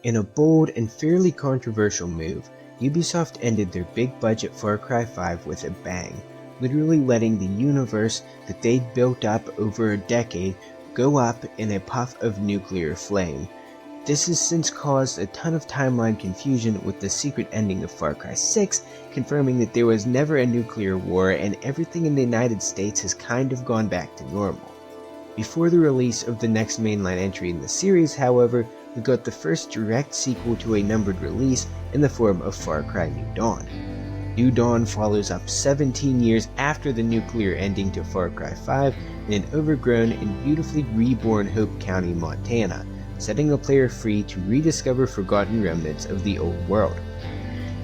In a bold and fairly controversial move, Ubisoft ended their big-budget Far Cry 5 with a bang, literally letting the universe that they'd built up over a decade go up in a puff of nuclear flame. This has since caused a ton of timeline confusion, with the secret ending of Far Cry 6 confirming that there was never a nuclear war and everything in the United States has kind of gone back to normal. Before the release of the next mainline entry in the series, however, we got the first direct sequel to a numbered release in the form of Far Cry New Dawn. New Dawn follows up 17 years after the nuclear ending to Far Cry 5 in an overgrown and beautifully reborn Hope County, Montana, setting the player free to rediscover forgotten remnants of the old world.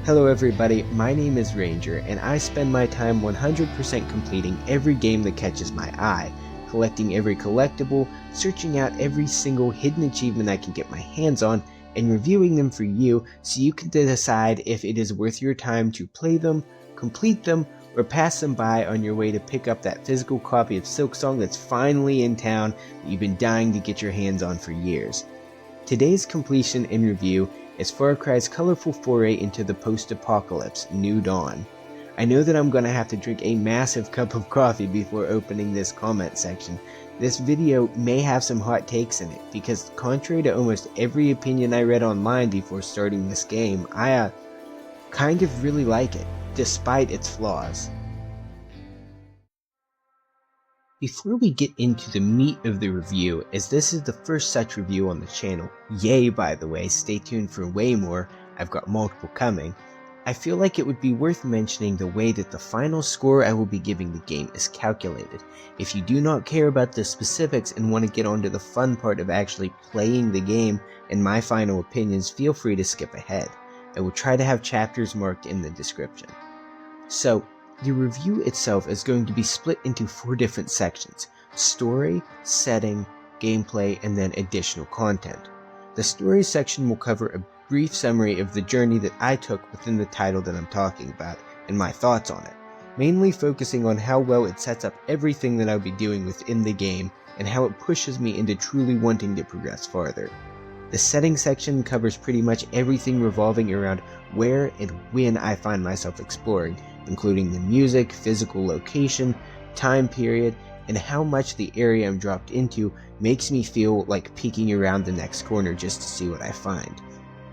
Hello everybody, my name is Ranger, and I spend my time 100% completing every game that catches my eye, collecting every collectible, searching out every single hidden achievement I can get my hands on, and reviewing them for you so you can decide if it is worth your time to play them, complete them, or pass them by on your way to pick up that physical copy of Silksong that's finally in town that you've been dying to get your hands on for years. Today's completion and review is Far Cry's colorful foray into the post-apocalypse, New Dawn. I know that I'm going to have to drink a massive cup of coffee before opening this comment section. This video may have some hot takes in it, because contrary to almost every opinion I read online before starting this game, I kind of really like it, despite its flaws. Before we get into the meat of the review, as this is the first such review on the channel, yay by the way, stay tuned for way more, I've got multiple coming, I feel like it would be worth mentioning the way that the final score I will be giving the game is calculated. If you do not care about the specifics and want to get onto the fun part of actually playing the game and my final opinions, feel free to skip ahead. I will try to have chapters marked in the description. So, the review itself is going to be split into 4 different sections: story, setting, gameplay, and then additional content. The story section will cover a brief summary of the journey that I took within the title that I'm talking about, and my thoughts on it, mainly focusing on how well it sets up everything that I'll be doing within the game, and how it pushes me into truly wanting to progress farther. The setting section covers pretty much everything revolving around where and when I find myself exploring, including the music, physical location, time period, and how much the area I'm dropped into makes me feel like peeking around the next corner just to see what I find.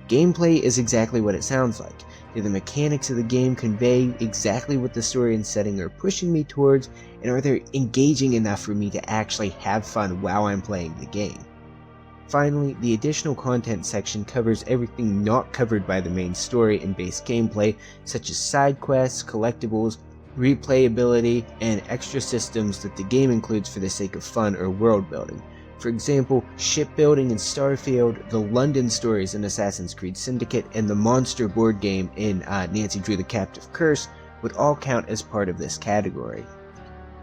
Gameplay is exactly what it sounds like. Do the mechanics of the game convey exactly what the story and setting are pushing me towards, and are they engaging enough for me to actually have fun while I'm playing the game? Finally, the additional content section covers everything not covered by the main story and base gameplay, such as side quests, collectibles, replayability, and extra systems that the game includes for the sake of fun or world building. For example, shipbuilding in Starfield, the London stories in Assassin's Creed Syndicate, and the monster board game in Nancy Drew the Captive Curse would all count as part of this category.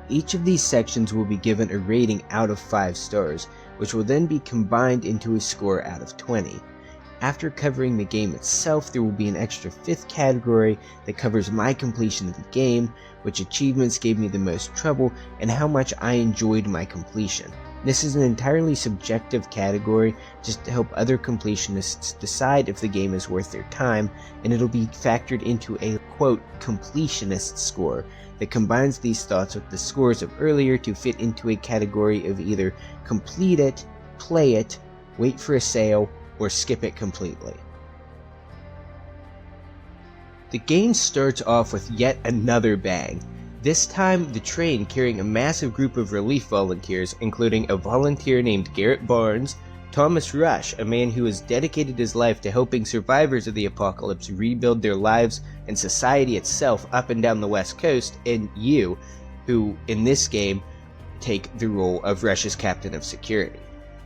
Each of these sections will be given a rating out of 5 stars, which will then be combined into a score out of 20. After covering the game itself, there will be an extra 5th category that covers my completion of the game, which achievements gave me the most trouble, and how much I enjoyed my completion. This is an entirely subjective category, just to help other completionists decide if the game is worth their time, and it'll be factored into a, quote, completionist score that combines these thoughts with the scores of earlier to fit into a category of either complete it, play it, wait for a sale, or skip it completely. The game starts off with yet another bang. This time, the train carrying a massive group of relief volunteers, including a volunteer named Garrett Barnes, Thomas Rush, a man who has dedicated his life to helping survivors of the apocalypse rebuild their lives and society itself up and down the West Coast, and you, who, in this game, take the role of Rush's captain of security.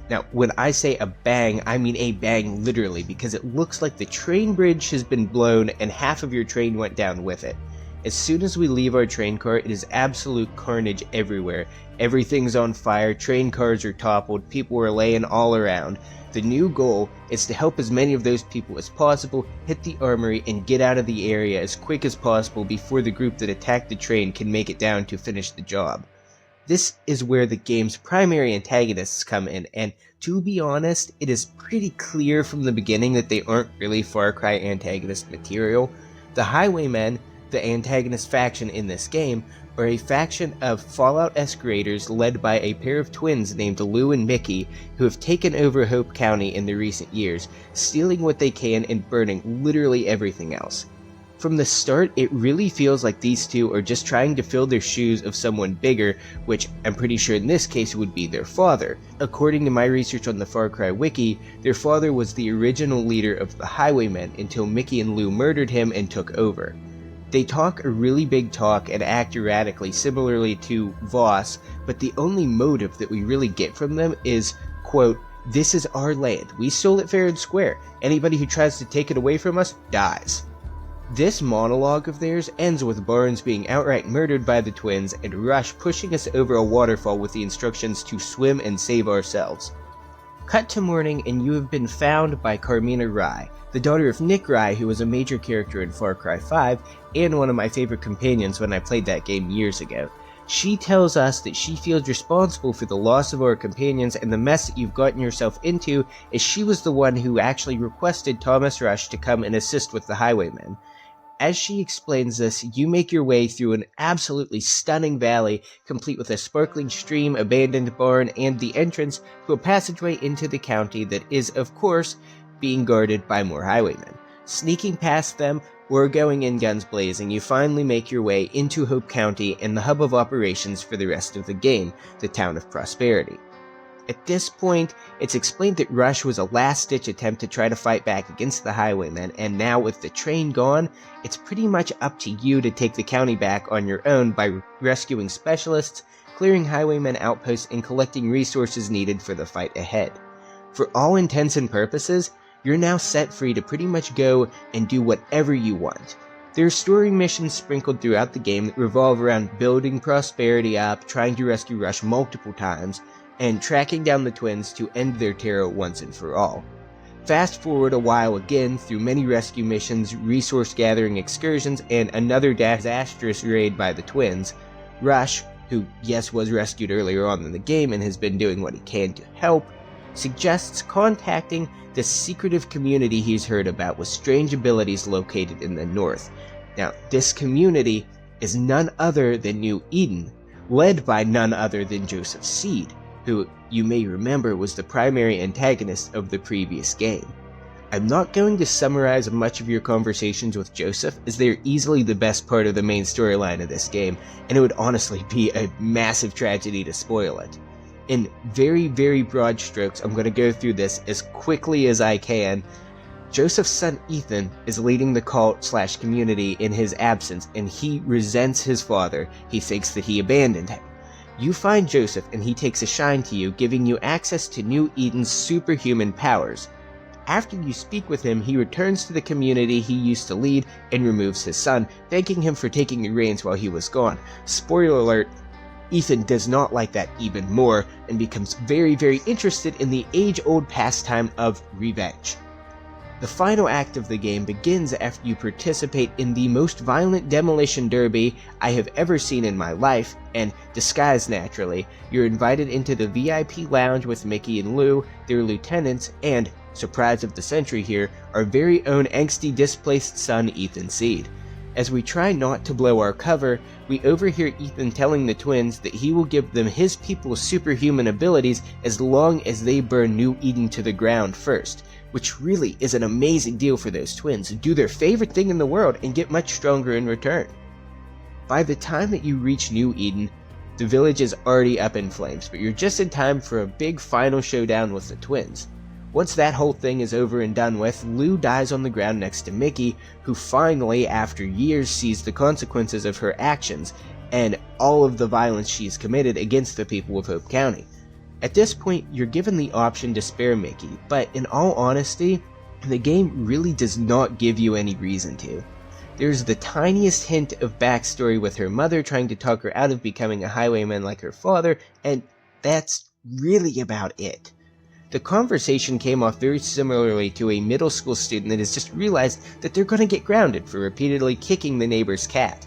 Now, when I say a bang, I mean a bang literally, because it looks like the train bridge has been blown and half of your train went down with it. As soon as we leave our train car, it is absolute carnage everywhere. Everything's on fire, train cars are toppled, people are laying all around. The new goal is to help as many of those people as possible hit the armory and get out of the area as quick as possible before the group that attacked the train can make it down to finish the job. This is where the game's primary antagonists come in, and to be honest, it is pretty clear from the beginning that they aren't really Far Cry antagonist material. The Highwaymen, the antagonist faction in this game, are a faction of Fallout-esque raiders led by a pair of twins named Lou and Mickey, who have taken over Hope County in the recent years, stealing what they can and burning literally everything else. From the start, it really feels like these two are just trying to fill their shoes of someone bigger, which I'm pretty sure in this case would be their father. According to my research on the Far Cry wiki, their father was the original leader of the Highwaymen until Mickey and Lou murdered him and took over. They talk a really big talk and act erratically, similarly to Voss, but the only motive that we really get from them is, quote, "This is our land. We stole it fair and square. Anybody who tries to take it away from us dies." This monologue of theirs ends with Barnes being outright murdered by the twins and Rush pushing us over a waterfall with the instructions to swim and save ourselves. Cut to morning and you have been found by Carmina Rye, the daughter of Nick Rye, who was a major character in Far Cry 5 and one of my favorite companions when I played that game years ago. She tells us that she feels responsible for the loss of our companions and the mess that you've gotten yourself into, as she was the one who actually requested Thomas Rush to come and assist with the Highwaymen. As she explains this, you make your way through an absolutely stunning valley, complete with a sparkling stream, abandoned barn, and the entrance to a passageway into the county that is, of course, being guarded by more highwaymen. Sneaking past them, or going in guns blazing, you finally make your way into Hope County and the hub of operations for the rest of the game, the town of Prosperity. At this point, it's explained that Rush was a last-ditch attempt to try to fight back against the Highwaymen, and now with the train gone, it's pretty much up to you to take the county back on your own by rescuing specialists, clearing Highwaymen outposts, and collecting resources needed for the fight ahead. For all intents and purposes, you're now set free to pretty much go and do whatever you want. There are story missions sprinkled throughout the game that revolve around building Prosperity up, trying to rescue Rush multiple times, and tracking down the twins to end their terror once and for all. Fast forward a while again through many rescue missions, resource gathering excursions, and another disastrous raid by the twins. Rush, who yes was rescued earlier on in the game and has been doing what he can to help, suggests contacting the secretive community he's heard about with strange abilities located in the north. Now, this community is none other than New Eden, led by none other than Joseph Seed, who you may remember was the primary antagonist of the previous game. I'm not going to summarize much of your conversations with Joseph, as they are easily the best part of the main storyline of this game, and it would honestly be a massive tragedy to spoil it. In very, very broad strokes, I'm going to go through this as quickly as I can. Joseph's son Ethan is leading the cult/community in his absence, and he resents his father. He thinks that he abandoned him. You find Joseph and he takes a shine to you, giving you access to New Eden's superhuman powers. After you speak with him, he returns to the community he used to lead and removes his son, thanking him for taking the reins while he was gone. Spoiler alert, Ethan does not like that even more and becomes very, very interested in the age-old pastime of revenge. The final act of the game begins after you participate in the most violent demolition derby I have ever seen in my life, and disguised naturally, you're invited into the VIP lounge with Mickey and Lou, their lieutenants, and, surprise of the century here, our very own angsty displaced son Ethan Seed. As we try not to blow our cover, we overhear Ethan telling the twins that he will give them his people's superhuman abilities as long as they burn New Eden to the ground first, which really is an amazing deal for those twins who do their favorite thing in the world and get much stronger in return. By the time that you reach New Eden, the village is already up in flames, but you're just in time for a big final showdown with the twins. Once that whole thing is over and done with, Lou dies on the ground next to Mickey, who finally, after years, sees the consequences of her actions and all of the violence she's committed against the people of Hope County. At this point, you're given the option to spare Mickey, but in all honesty, the game really does not give you any reason to. There's the tiniest hint of backstory with her mother trying to talk her out of becoming a highwayman like her father, and that's really about it. The conversation came off very similarly to a middle school student that has just realized that they're going to get grounded for repeatedly kicking the neighbor's cat.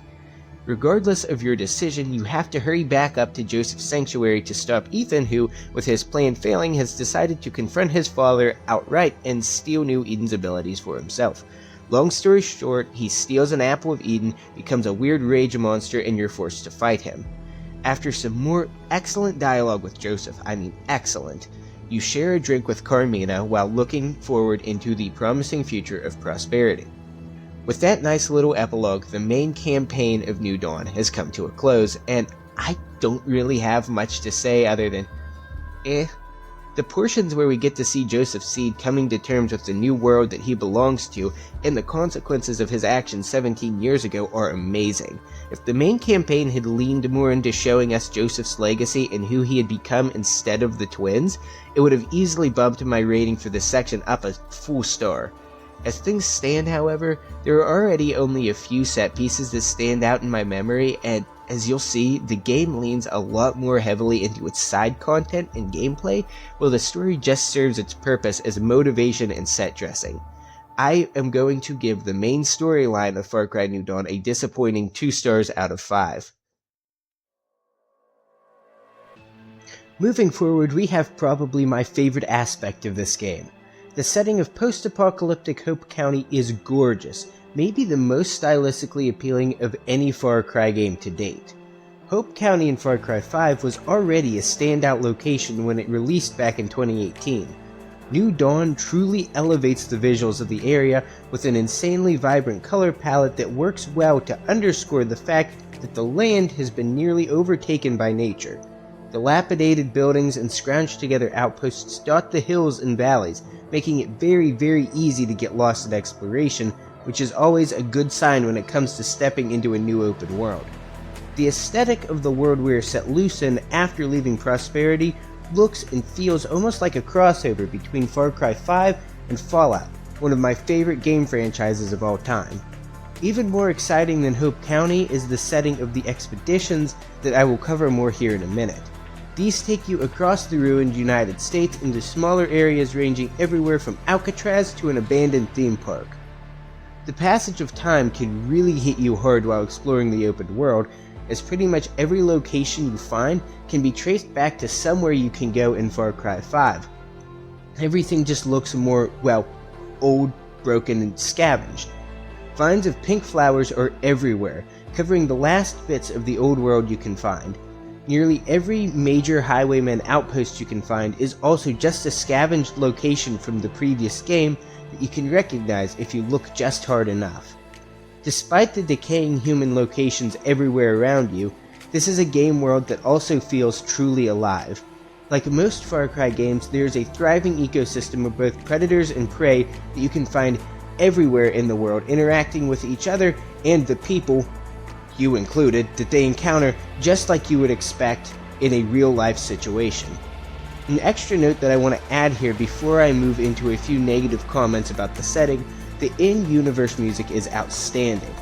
Regardless of your decision, you have to hurry back up to Joseph's sanctuary to stop Ethan, who, with his plan failing, has decided to confront his father outright and steal New Eden's abilities for himself. Long story short, he steals an apple of Eden, becomes a weird rage monster, and you're forced to fight him. After some more excellent dialogue with Joseph, excellent, you share a drink with Carmina while looking forward into the promising future of prosperity. With that nice little epilogue, the main campaign of New Dawn has come to a close, and I don't really have much to say other than, The portions where we get to see Joseph Seed coming to terms with the new world that he belongs to and the consequences of his actions 17 years ago are amazing. If the main campaign had leaned more into showing us Joseph's legacy and who he had become instead of the twins, it would have easily bumped my rating for this section up a full star. As things stand, however, there are already only a few set pieces that stand out in my memory, and as you'll see, the game leans a lot more heavily into its side content and gameplay, while the story just serves its purpose as motivation and set dressing. I am going to give the main storyline of Far Cry New Dawn a disappointing 2 stars out of 5. Moving forward, we have probably my favorite aspect of this game. The setting of post-apocalyptic Hope County is gorgeous, maybe the most stylistically appealing of any Far Cry game to date. Hope County in Far Cry 5 was already a standout location when it released back in 2018. New Dawn truly elevates the visuals of the area with an insanely vibrant color palette that works well to underscore the fact that the land has been nearly overtaken by nature. Dilapidated buildings and scrounged together outposts dot the hills and valleys, making it very, very easy to get lost in exploration, which is always a good sign when it comes to stepping into a new open world. The aesthetic of the world we are set loose in after leaving Prosperity looks and feels almost like a crossover between Far Cry 5 and Fallout, one of my favorite game franchises of all time. Even more exciting than Hope County is the setting of the expeditions that I will cover more here in a minute. These take you across the ruined United States into smaller areas ranging everywhere from Alcatraz to an abandoned theme park. The passage of time can really hit you hard while exploring the open world, as pretty much every location you find can be traced back to somewhere you can go in Far Cry 5. Everything just looks more, old, broken, and scavenged. Vines of pink flowers are everywhere, covering the last bits of the old world you can find. Nearly every major highwayman outpost you can find is also just a scavenged location from the previous game that you can recognize if you look just hard enough. Despite the decaying human locations everywhere around you, this is a game world that also feels truly alive. Like most Far Cry games, there is a thriving ecosystem of both predators and prey that you can find everywhere in the world, interacting with each other and the people, you included, that they encounter just like you would expect in a real-life situation. An extra note that I want to add here before I move into a few negative comments about the setting, the in-universe music is outstanding.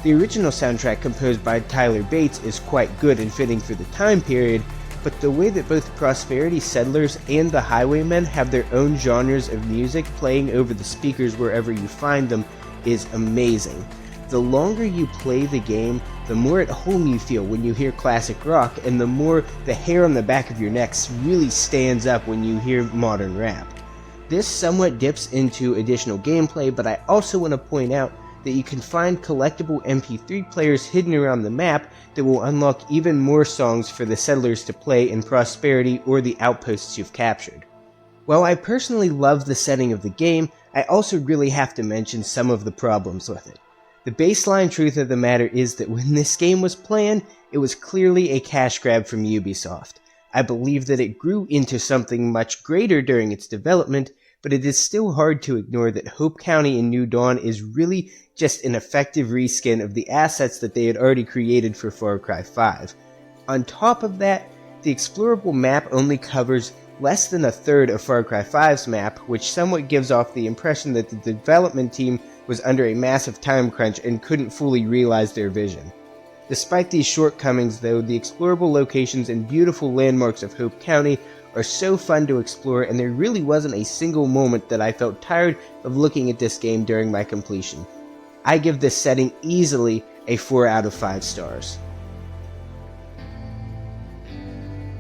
The original soundtrack composed by Tyler Bates is quite good and fitting for the time period, but the way that both Prosperity settlers and the Highwaymen have their own genres of music playing over the speakers wherever you find them is amazing. The longer you play the game, the more at home you feel when you hear classic rock, and the more the hair on the back of your neck really stands up when you hear modern rap. This somewhat dips into additional gameplay, but I also want to point out that you can find collectible MP3 players hidden around the map that will unlock even more songs for the settlers to play in Prosperity or the outposts you've captured. While I personally love the setting of the game, I also really have to mention some of the problems with it. The baseline truth of the matter is that when this game was planned, it was clearly a cash grab from Ubisoft. I believe that it grew into something much greater during its development, but it is still hard to ignore that Hope County in New Dawn is really just an effective reskin of the assets that they had already created for Far Cry 5. On top of that, the explorable map only covers less than a third of Far Cry 5's map, which somewhat gives off the impression that the development team was under a massive time crunch and couldn't fully realize their vision. Despite these shortcomings though, the explorable locations and beautiful landmarks of Hope County are so fun to explore, and there really wasn't a single moment that I felt tired of looking at this game during my completion. I give this setting easily a 4 out of 5 stars.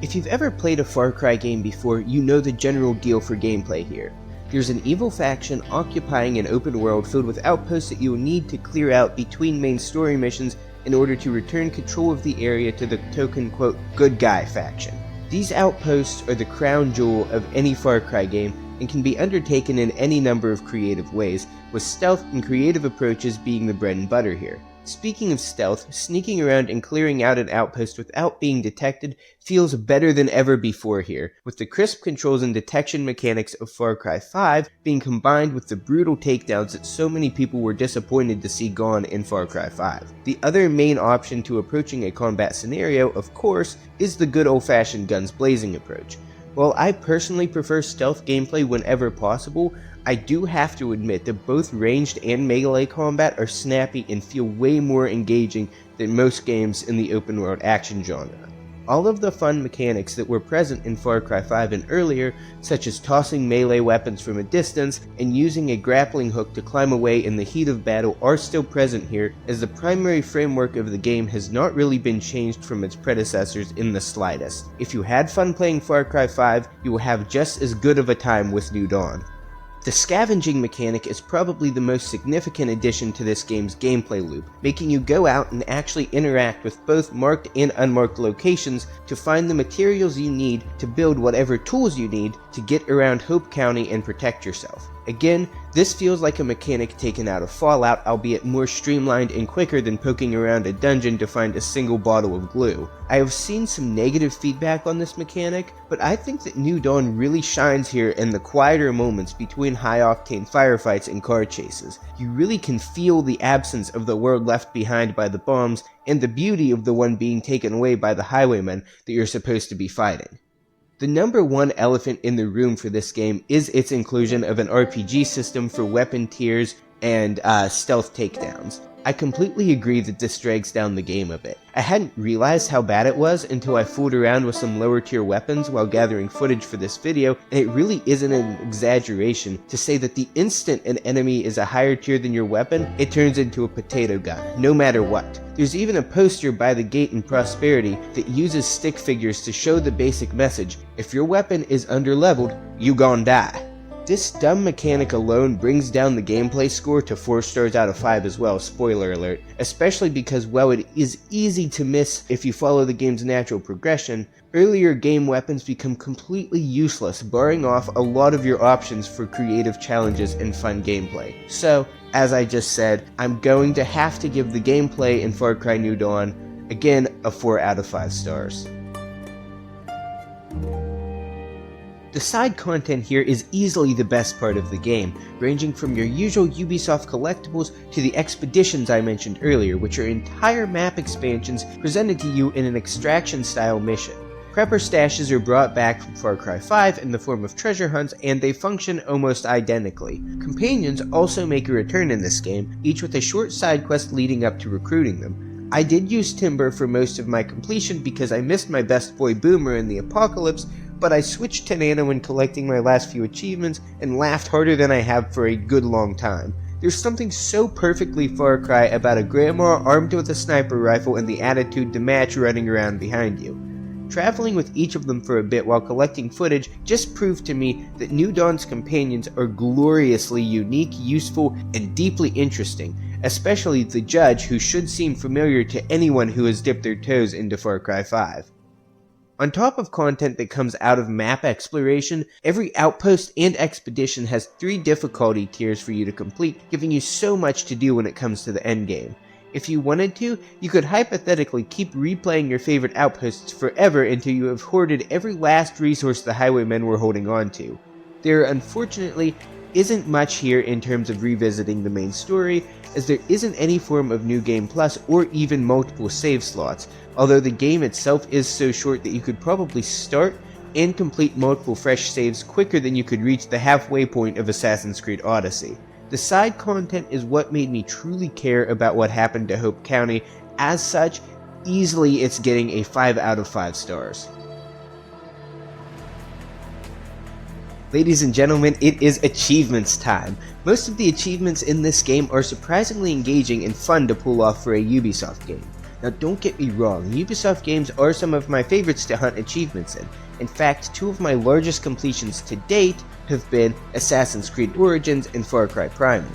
If you've ever played a Far Cry game before, you know the general deal for gameplay here. There's an evil faction occupying an open world filled with outposts that you will need to clear out between main story missions in order to return control of the area to the token, quote, good guy faction. These outposts are the crown jewel of any Far Cry game and can be undertaken in any number of creative ways, with stealth and creative approaches being the bread and butter here. Speaking of stealth, sneaking around and clearing out an outpost without being detected feels better than ever before here, with the crisp controls and detection mechanics of Far Cry 5 being combined with the brutal takedowns that so many people were disappointed to see gone in Far Cry 5. The other main option to approaching a combat scenario, of course, is the good old-fashioned guns blazing approach. While I personally prefer stealth gameplay whenever possible, I do have to admit that both ranged and melee combat are snappy and feel way more engaging than most games in the open world action genre. All of the fun mechanics that were present in Far Cry 5 and earlier, such as tossing melee weapons from a distance and using a grappling hook to climb away in the heat of battle, are still present here, as the primary framework of the game has not really been changed from its predecessors in the slightest. If you had fun playing Far Cry 5, you will have just as good of a time with New Dawn. The scavenging mechanic is probably the most significant addition to this game's gameplay loop, making you go out and actually interact with both marked and unmarked locations to find the materials you need to build whatever tools you need to get around Hope County and protect yourself. Again, this feels like a mechanic taken out of Fallout, albeit more streamlined and quicker than poking around a dungeon to find a single bottle of glue. I have seen some negative feedback on this mechanic, but I think that New Dawn really shines here in the quieter moments between high-octane firefights and car chases. You really can feel the absence of the world left behind by the bombs and the beauty of the one being taken away by the highwaymen that you're supposed to be fighting. The number one elephant in the room for this game is its inclusion of an RPG system for weapon tiers and stealth takedowns. I completely agree that this drags down the game a bit. I hadn't realized how bad it was until I fooled around with some lower tier weapons while gathering footage for this video, and it really isn't an exaggeration to say that the instant an enemy is a higher tier than your weapon, it turns into a potato gun, no matter what. There's even a poster by the gate in Prosperity that uses stick figures to show the basic message: if your weapon is underleveled, you gon' die. This dumb mechanic alone brings down the gameplay score to 4 stars out of 5 as well, spoiler alert, especially because while it is easy to miss if you follow the game's natural progression, earlier game weapons become completely useless, barring off a lot of your options for creative challenges and fun gameplay. So, as I just said, I'm going to have to give the gameplay in Far Cry New Dawn, again, a 4 out of 5 stars. The side content here is easily the best part of the game, ranging from your usual Ubisoft collectibles to the expeditions I mentioned earlier, which are entire map expansions presented to you in an extraction-style mission. Prepper stashes are brought back from Far Cry 5 in the form of treasure hunts, and they function almost identically. Companions also make a return in this game, each with a short side quest leading up to recruiting them. I did use Timber for most of my completion because I missed my best boy Boomer in the apocalypse, but I switched to Nano when collecting my last few achievements and laughed harder than I have for a good long time. There's something so perfectly Far Cry about a grandma armed with a sniper rifle and the attitude to match running around behind you. Traveling with each of them for a bit while collecting footage just proved to me that New Dawn's companions are gloriously unique, useful, and deeply interesting, especially the Judge, who should seem familiar to anyone who has dipped their toes into Far Cry 5. On top of content that comes out of map exploration, every outpost and expedition has 3 difficulty tiers for you to complete, giving you so much to do when it comes to the endgame. If you wanted to, you could hypothetically keep replaying your favorite outposts forever until you have hoarded every last resource the highwaymen were holding on to. There unfortunately isn't much here in terms of revisiting the main story, as there isn't any form of New Game Plus or even multiple save slots, although the game itself is so short that you could probably start and complete multiple fresh saves quicker than you could reach the halfway point of Assassin's Creed Odyssey. The side content is what made me truly care about what happened to Hope County. As such, easily it's getting a 5 out of 5 stars. Ladies and gentlemen, it is achievements time. Most of the achievements in this game are surprisingly engaging and fun to pull off for a Ubisoft game. Now don't get me wrong, Ubisoft games are some of my favorites to hunt achievements in. In fact, two of my largest completions to date have been Assassin's Creed Origins and Far Cry Primal.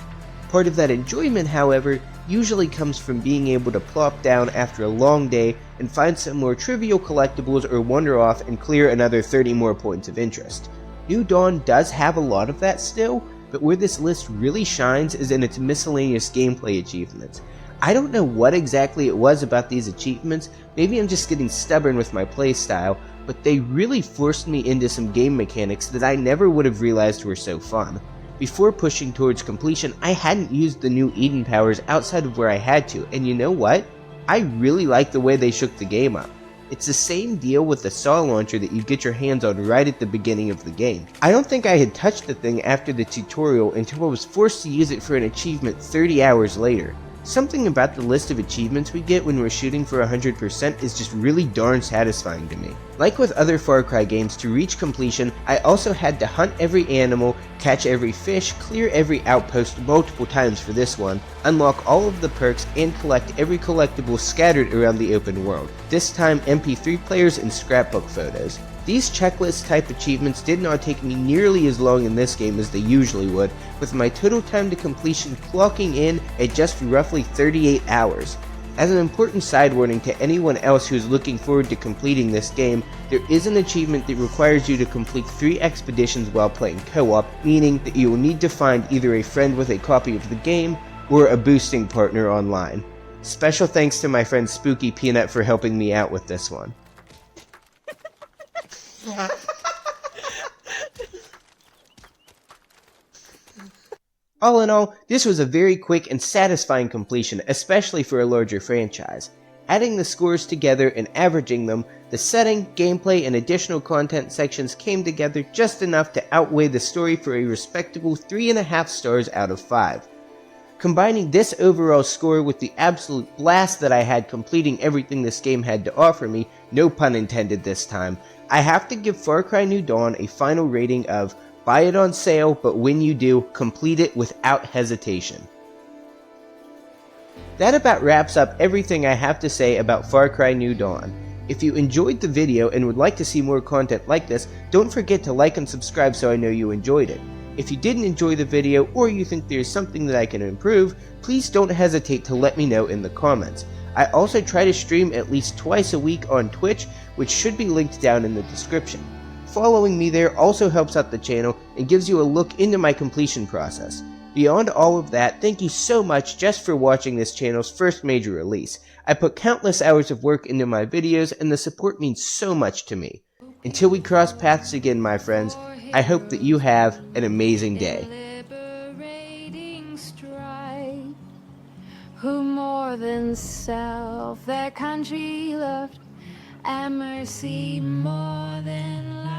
Part of that enjoyment, however, usually comes from being able to plop down after a long day and find some more trivial collectibles or wander off and clear another 30 more points of interest. New Dawn does have a lot of that still, but where this list really shines is in its miscellaneous gameplay achievements. I don't know what exactly it was about these achievements, maybe I'm just getting stubborn with my playstyle, but they really forced me into some game mechanics that I never would have realized were so fun. Before pushing towards completion, I hadn't used the new Eden powers outside of where I had to, and you know what? I really like the way they shook the game up. It's the same deal with the saw launcher that you get your hands on right at the beginning of the game. I don't think I had touched the thing after the tutorial until I was forced to use it for an achievement 30 hours later. Something about the list of achievements we get when we're shooting for 100% is just really darn satisfying to me. Like with other Far Cry games, to reach completion, I also had to hunt every animal, catch every fish, clear every outpost multiple times for this one, unlock all of the perks, and collect every collectible scattered around the open world. This time MP3 players and scrapbook photos. These checklist type achievements did not take me nearly as long in this game as they usually would, with my total time to completion clocking in at just roughly 38 hours. As an important side warning to anyone else who is looking forward to completing this game, there is an achievement that requires you to complete 3 expeditions while playing co-op, meaning that you will need to find either a friend with a copy of the game or a boosting partner online. Special thanks to my friend Spooky Peanut for helping me out with this one. All in all, this was a very quick and satisfying completion, especially for a larger franchise. Adding the scores together and averaging them, the setting, gameplay, and additional content sections came together just enough to outweigh the story for a respectable 3.5 stars out of 5. Combining this overall score with the absolute blast that I had completing everything this game had to offer me, no pun intended this time, I have to give Far Cry New Dawn a final rating of buy it on sale, but when you do, complete it without hesitation. That about wraps up everything I have to say about Far Cry New Dawn. If you enjoyed the video and would like to see more content like this, don't forget to like and subscribe so I know you enjoyed it. If you didn't enjoy the video or you think there's something that I can improve, please don't hesitate to let me know in the comments. I also try to stream at least twice a week on Twitch, which should be linked down in the description. Following me there also helps out the channel and gives you a look into my completion process. Beyond all of that, thank you so much just for watching this channel's first major release. I put countless hours of work into my videos and the support means so much to me. Until we cross paths again, my friends, I hope that you have an amazing day. Who more than self their country loved, and mercy more than life.